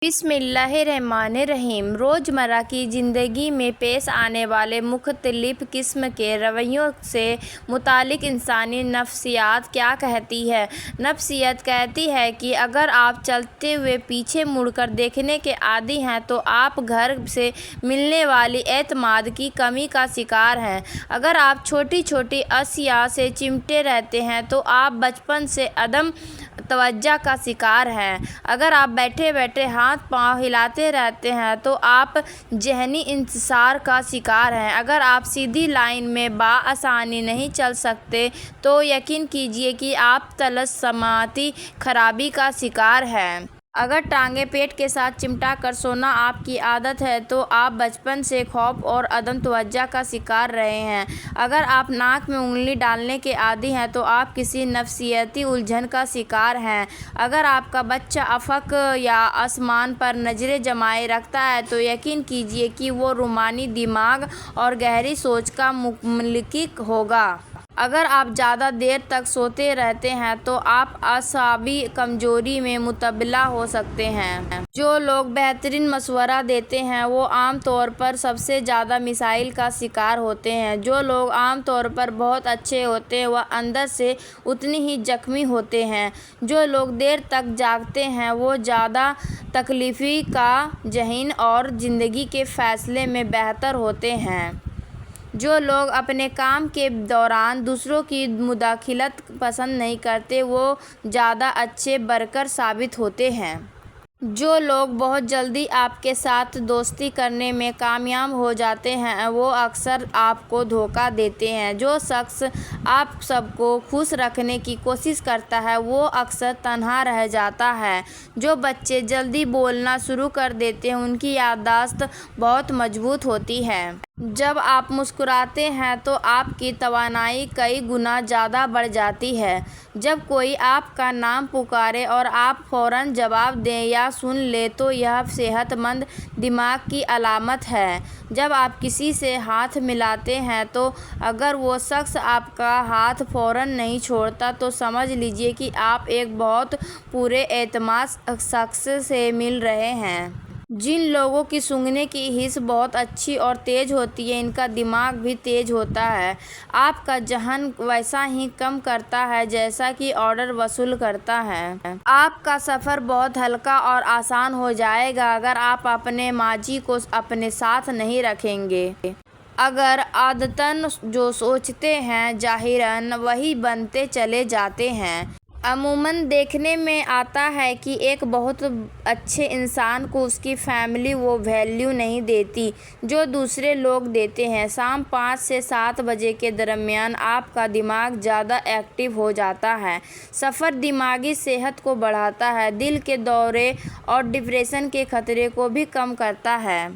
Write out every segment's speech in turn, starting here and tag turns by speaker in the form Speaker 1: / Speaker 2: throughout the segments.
Speaker 1: بسم اللہ الرحمن الرحیم۔ روزمرہ کی زندگی میں پیش آنے والے مختلف قسم کے رویوں سے متعلق انسانی نفسیات کیا کہتی ہے؟ نفسیات کہتی ہے کہ اگر آپ چلتے ہوئے پیچھے مڑ کر دیکھنے کے عادی ہیں تو آپ گھر سے ملنے والی اعتماد کی کمی کا شکار ہیں۔ اگر آپ چھوٹی چھوٹی اشیاء سے چمٹے رہتے ہیں تو آپ بچپن سے عدم توجہ کا شکار ہیں۔ اگر آپ بیٹھے بیٹھے ہاتھ پاؤں ہلاتے رہتے ہیں تو آپ ذہنی انحصار کا شکار ہیں۔ اگر آپ سیدھی لائن میں بآسانی نہیں چل سکتے تو یقین کیجیے کہ آپ طلسماتی خرابی کا شکار ہیں۔ اگر ٹانگیں پیٹ کے ساتھ چمٹا کر سونا آپ کی عادت ہے تو آپ بچپن سے خوف اور عدم توجہ کا شکار رہے ہیں۔ اگر آپ ناک میں انگلی ڈالنے کے عادی ہیں تو آپ کسی نفسیاتی الجھن کا شکار ہیں۔ اگر آپ کا بچہ افق یا آسمان پر نظریں جمائے رکھتا ہے تو یقین کیجیے کہ وہ رومانی دماغ اور گہری سوچ کا مالک ہوگا۔ اگر آپ زیادہ دیر تک سوتے رہتے ہیں تو آپ اعصابی کمزوری میں مبتلا ہو سکتے ہیں۔ جو لوگ بہترین مشورہ دیتے ہیں وہ عام طور پر سب سے زیادہ مسائل کا شکار ہوتے ہیں۔ جو لوگ عام طور پر بہت اچھے ہوتے ہیں وہ اندر سے اتنے ہی زخمی ہوتے ہیں۔ جو لوگ دیر تک جاگتے ہیں وہ زیادہ تکلیفی کا ذہین اور زندگی کے فیصلے میں بہتر ہوتے ہیں۔ جو لوگ اپنے کام کے دوران دوسروں کی مداخلت پسند نہیں کرتے وہ زیادہ اچھے ورکر ثابت ہوتے ہیں۔ جو لوگ بہت جلدی آپ کے ساتھ دوستی کرنے میں کامیاب ہو جاتے ہیں وہ اکثر آپ کو دھوکہ دیتے ہیں۔ جو شخص آپ سب کو خوش رکھنے کی کوشش کرتا ہے وہ اکثر تنہا رہ جاتا ہے۔ جو بچے جلدی بولنا شروع کر دیتے ہیں ان کی یادداشت بہت مضبوط ہوتی ہے۔ جب آپ مسکراتے ہیں تو آپ کی توانائی کئی گنا زیادہ بڑھ جاتی ہے۔ جب کوئی آپ کا نام پکارے اور آپ فوراً جواب دیں یا سن لیں تو یہ صحت مند دماغ کی علامت ہے۔ جب آپ کسی سے ہاتھ ملاتے ہیں تو اگر وہ شخص آپ کا ہاتھ فوراً نہیں چھوڑتا تو سمجھ لیجیے کہ آپ ایک بہت پُر اعتماد شخص سے مل رہے ہیں۔ جن لوگوں کی سونگھنے کی حس بہت اچھی اور تیز ہوتی ہے ان کا دماغ بھی تیز ہوتا ہے۔ آپ کا ذہن ویسا ہی کام کرتا ہے جیسا کہ آرڈر وصول کرتا ہے۔ آپ کا سفر بہت ہلکا اور آسان ہو جائے گا اگر آپ اپنے ماضی کو اپنے ساتھ نہیں رکھیں گے۔ اگر عادتاً جو سوچتے ہیں ظاہراً وہی بنتے چلے جاتے ہیں۔ عموماً دیکھنے میں آتا ہے کہ ایک بہت اچھے انسان کو اس کی فیملی وہ ویلیو نہیں دیتی جو دوسرے لوگ دیتے ہیں۔ شام 5 سے 7 بجے کے درمیان آپ کا دماغ زیادہ ایکٹیو ہو جاتا ہے۔ سفر دماغی صحت کو بڑھاتا ہے، دل کے دورے اور ڈپریشن کے خطرے کو بھی کم کرتا ہے۔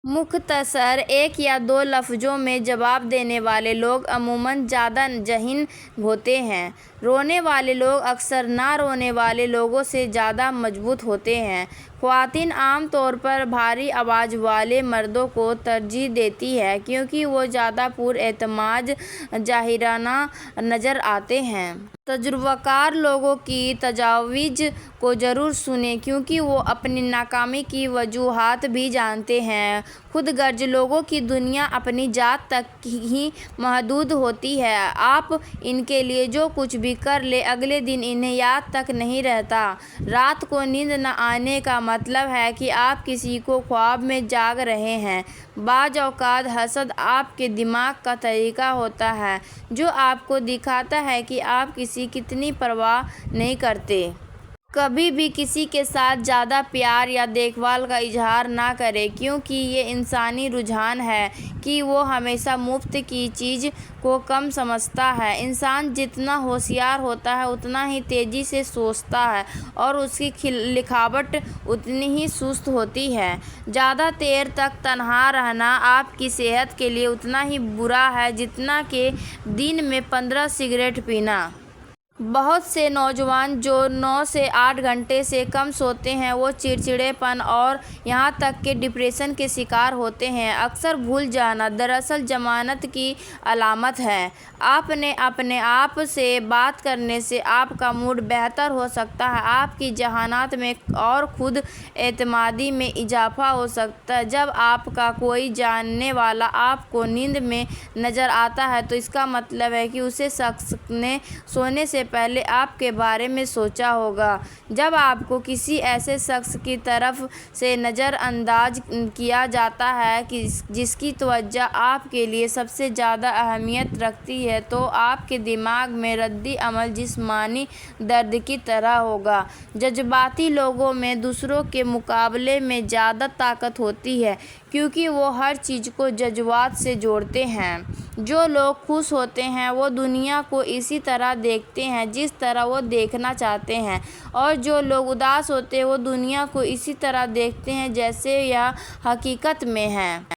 Speaker 1: مختصر 1 یا 2 لفظوں میں جواب دینے والے لوگ عموماً زیادہ ذہین ہوتے ہیں۔ رونے والے لوگ اکثر نہ رونے والے لوگوں سے زیادہ مضبوط ہوتے ہیں۔ خواتین عام طور پر بھاری آواز والے مردوں کو ترجیح دیتی ہیں کیونکہ وہ زیادہ پر اعتماد ظاہرانہ نظر آتے ہیں۔ تجربہ کار لوگوں کی تجاویز کو ضرور سنیں کیونکہ وہ اپنی ناکامی کی وجوہات بھی جانتے ہیں۔ خود غرض لوگوں کی دنیا اپنی ذات تک ہی محدود ہوتی ہے۔ آپ ان کے لیے جو کچھ بھی کر لیں اگلے دن انہیں یاد تک نہیں رہتا۔ رات کو نیند نہ آنے کا مطلب ہے کہ آپ کسی کو خواب میں جاگ رہے ہیں۔ بعض اوقات حسد آپ کے دماغ کا طریقہ ہوتا ہے جو آپ کو دکھاتا ہے کہ آپ کسی کی کتنی پرواہ نہیں کرتے۔ کبھی بھی کسی کے ساتھ زیادہ پیار یا دیکھ بھال کا اظہار نہ کریں کیونکہ یہ انسانی رجحان ہے کہ وہ ہمیشہ مفت کی چیز کو کم سمجھتا ہے۔ انسان جتنا ہوشیار ہوتا ہے اتنا ہی تیزی سے سوچتا ہے اور اس کی لکھاوٹ اتنی ہی سست ہوتی ہے۔ زیادہ دیر تک تنہا رہنا آپ کی صحت کے لیے اتنا ہی برا ہے جتنا کہ دن میں 15 سگریٹ پینا۔ بہت سے نوجوان جو 9 سے 8 گھنٹے سے کم سوتے ہیں وہ چڑچڑاپن اور یہاں تک کہ ڈپریشن کے شکار ہوتے ہیں۔ اکثر بھول جانا دراصل ضمانت کی علامت ہے۔ آپ نے اپنے آپ سے بات کرنے سے آپ کا موڈ بہتر ہو سکتا ہے، آپ کی ذہانت میں اور خود اعتمادی میں اضافہ ہو سکتا ہے۔ جب آپ کا کوئی جاننے والا آپ کو نیند میں نظر آتا ہے تو اس کا مطلب ہے کہ اس شخص نے سونے سے پہلے آپ کے بارے میں سوچا ہوگا۔ جب آپ کو کسی ایسے شخص کی طرف سے نظر انداز کیا جاتا ہے جس کی توجہ آپ کے لیے سب سے زیادہ اہمیت رکھتی ہے تو آپ کے دماغ میں ردِ عمل جسمانی درد کی طرح ہوگا۔ جذباتی لوگوں میں دوسروں کے مقابلے میں زیادہ طاقت ہوتی ہے کیونکہ وہ ہر چیز کو جذبات سے جوڑتے ہیں۔ جو لوگ خوش ہوتے ہیں وہ دنیا کو اسی طرح دیکھتے ہیں جس طرح وہ دیکھنا چاہتے ہیں، اور جو لوگ اداس ہوتے ہیں وہ دنیا کو اسی طرح دیکھتے ہیں جیسے یہ حقیقت میں ہے۔